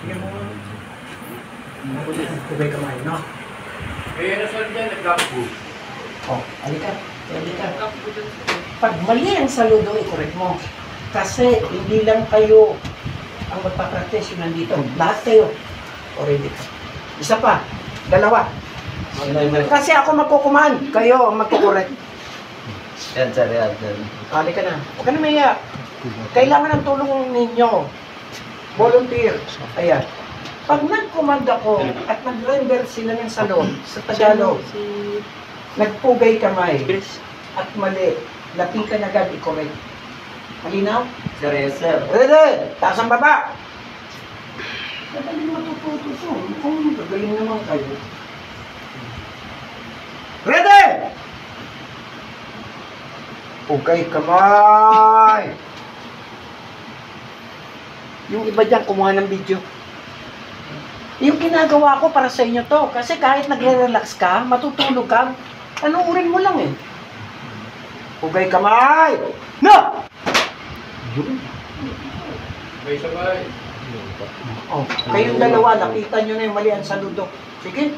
Tingnan mo. Kubay kamay, no? Kaya nasaan dyan, nagkapo. Oh, alika. Alika. Pag mali ang saludo, i-correct mo. Kasi hindi lang kayo ang magpapractice yung nandito. Lahat kayo. Already. Isa pa. Dalawa. Kasi ako magkukuman. Kayo ang magkukorrect. Yan, sir, yan. Alika na. Huwag ka na maya. Kailangan ng tulong ninyo. Volunteer. Ayan. Pag nag-command ako at nag-render sila ng salon sa Tagalog, nagpugay kamay at mali, lapitan agad i-correct. Malinaw? Sir, yes, sir. Ready! Taas ang baba! Madali matututo to. Kung gagaling naman kayo. Ready! Pugay kamay! Yung iba dyan, kumuha ng video. Yung ginagawa ko para sa inyo to. Kasi kahit nagre-relax ka, matutulog ka, panuurin mo lang eh. Pugay kamay! No! Sabay-sabay. Oh, kayong dalawa, lapitan nyo na yung mali ang saludo. Sige.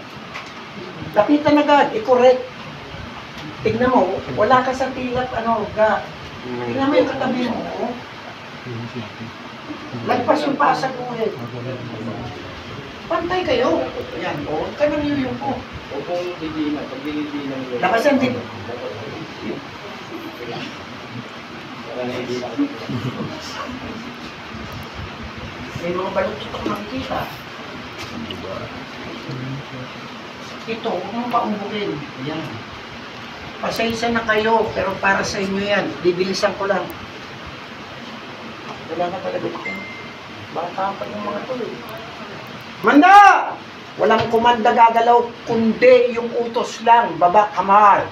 Lapitan agad, i-correct. Tignan mo, wala ka sa tilat, ano, ga. Tignan mo yung katabi mo. Oh. Lagpas yung paa sa guhit. Pantay kayo. Ayan, o. Huwag ka nang yuyong po. O kung hindi na, pag hindi na. Lakasan din. Para na hindi na. May mga balot ito makikita. Ito, huwag mong paumbukin. Ayan. Pasaysa na kayo, pero para sa inyo yan. Bibilisan ko lang. Wala na talaga ito. Baka pa yung mga tuloy. Manda! Walang kumanda gagalaw, kundi yung utos lang. Baba, kamay.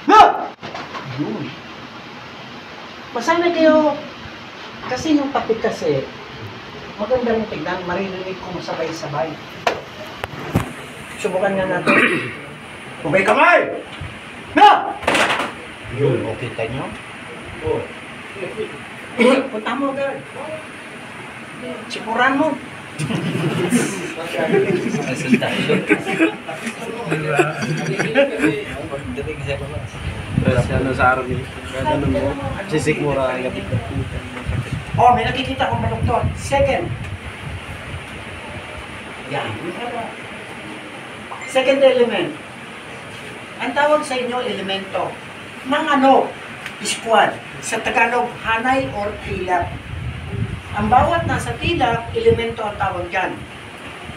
No! Yun. Masanay kayo. Kasi yung tapik kasi, maganda rin tignan, maririnig kung sabay-sabay. Subukan nga natin. Kubay kamay! No! Yun, okay tayo nyo? Oo. Punta mo agad. Sikuran mo. Ano sa araw niyo? Ano mo? Sisik mo ra ang Oh, may nakikita kong baluktot. Second. Yan. Second element. Ang tawag sa inyo, elemento. Ng ano? Squad. Sa Tagalog, hanay or tilak. Ang bawat nasa tilak, elemento ang tawag dyan.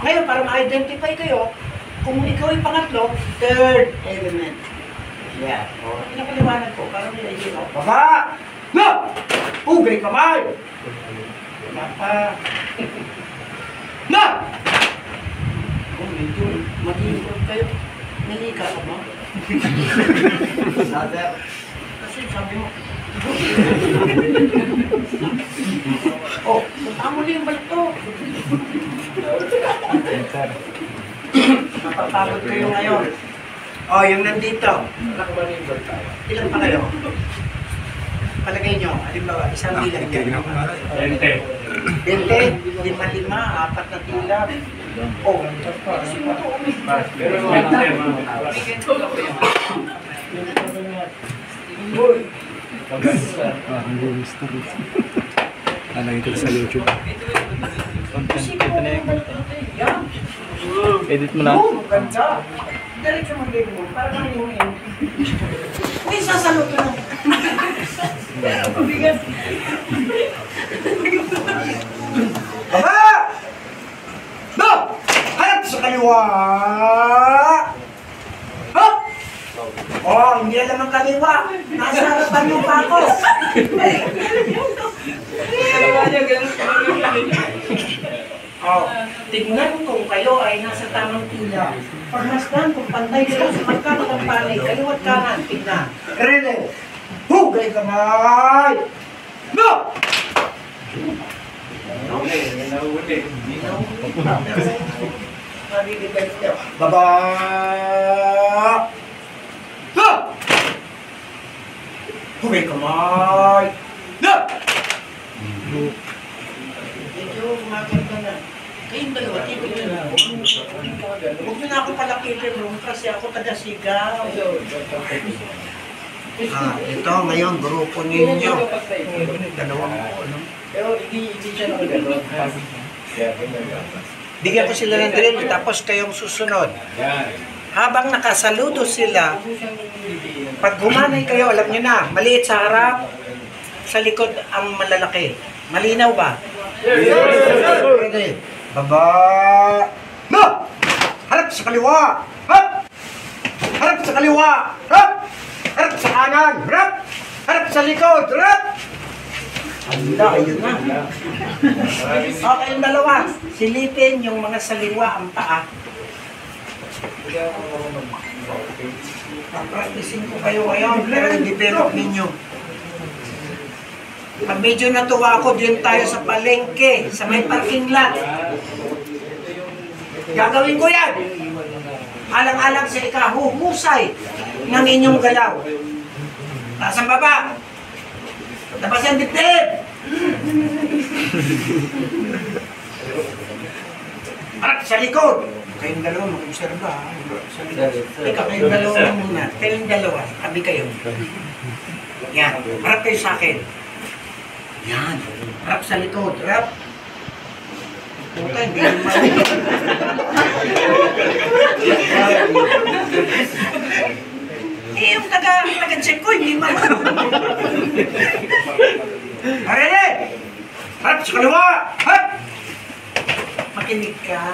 Ngayon, para ma-identify kayo, kung ikaw yung pangatlo, third element. Yan. O, pinapaliwanag ko, para may idea ko. Baba! No! Pugay kamay! Wala pa. No! Oh, medyo mag-iikot kayo. Nalika ka ba? Kasi sabi mo, oh, punta mo din yung balik to. Napapagod kayo ngayon. Oh, yung nandito. Ilan pa kayo? Palagay nyo, halimbawa, isang bilang yan. 20, 5, 4 na tila. Oh, pero ano ito sa YouTube? Edit mo na. Ganda. Diretso mo din mo. Para kang yung uy, sasalo ko lang. Bigat. Baba! No! Harap sa kaliwa! Hop! Oh, hindi alam ang kaliwa. Nasa harapan mo pa ako. Oh, tignan kung kayo ay nasa tamang tila. Pagmasdan kung pantay kayo sa magkamot ang palay, kaliwat kanan, tignan. Ready? Hugay kamay! No! Baba! No! Hugay kamay! No! Medyo maganda na. Kayong dalawa, tigil na. Huwag nyo na ako palakitin room kasi ako taga-sigaw. Ito ngayon, grupo ninyo. Dalawang ano. Pero hindi siya nakagano'n. Bigyan ko sila ng drill, tapos kayong susunod. Habang nakasaludo sila, pag humanay kayo, alam nyo na, maliit sa harap, sa likod ang malalaki. Malinaw ba? Pwede. Baba! No! Harap sa kaliwa! Hap! Harap sa kaliwa! Hap! Harap sa kanan! Harap! Harap sa likod! Harap! Anda, ayun na. Okay, yung dalawa. Silipin yung mga saliwa ang paa. Practicing ko kayo ngayon, pero i-develop ninyo. Pag medyo natuwa ako, din tayo sa palengke, sa may parking lot. Gagawin ko yan. Alang-alang sa ikahuhusay ng inyong galaw. Taas ang baba. Labas ang dibdib. Harap sa likod. Kayong dalawa, mag-obserba. Teka, kayong dalawa muna. Kayong dalawa, tabi kayo. Yan, harap kayo sa akin. Yan, harap sa likod. Harap. Puta, hindi yung yung taga-check ko, hindi Arene! Harap sa kaliwa! Harap! Makinig ka.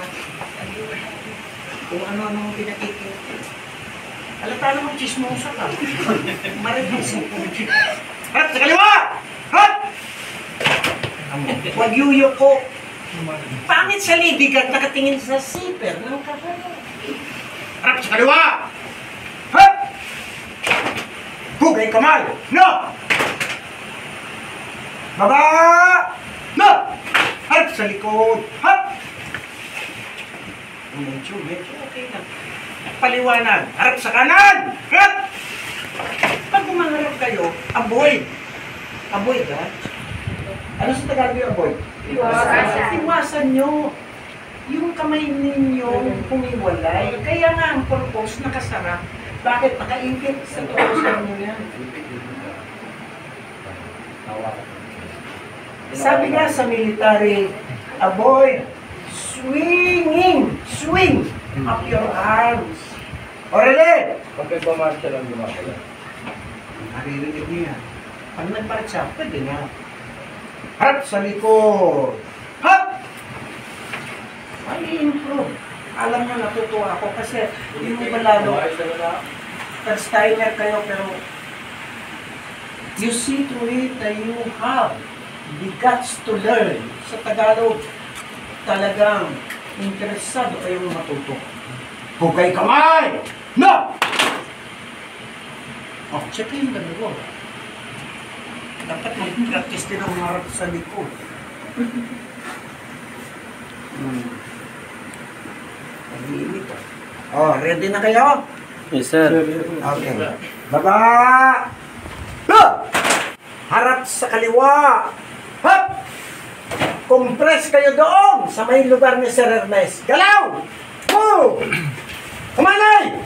Kung ano-ano ang pinakikinig. Alata namang chismosa ka. Marinig sa puti. Harap sa kaliwa! Harap! Huwag yuyo ko. Pangit sa libigan, nakatingin sa zipper. Harap sa kaliwa! Harap! Hugay kamay! No! Baba! No! Harap sa likod! Harap! Medyo okay na. Paliwanag. Harap sa kanan! Harap! Pag umaharap kayo, avoid. Avoid, ha? Ano sa Tagalog yung avoid? Iwasan. Iwasan nyo. Yung kamay ninyo humiwalay. Kaya nga ang purpose nakasarap. Bakit? Nakaingkit sa tulosan nyo yan. Sabi nga sa military, avoid swinging. Swing up your arms. Orale! Pag nagmamarsya lang gumagala. Naririnig niya. Pag nagparcha, pwede na. Harap sa likod. Hap! Ay, improve. Alam mo, natutuwa ako kasi hindi mo ba lalo first timer kayo pero you see to it that you have the guts to learn. Sa Tagalog, talagang interesado kayong matuto. Hugay kamay! No! Oh, check yung dalawa. Dapat mag-practice din ang harap sa likod. Oh, ready na kayo? Yes, sir. Okay. Baba! No! Harap sa kaliwa! Hop! Compress kayo doon sa may lugar ni Sir Ernest. Galaw! Move! Kumanay!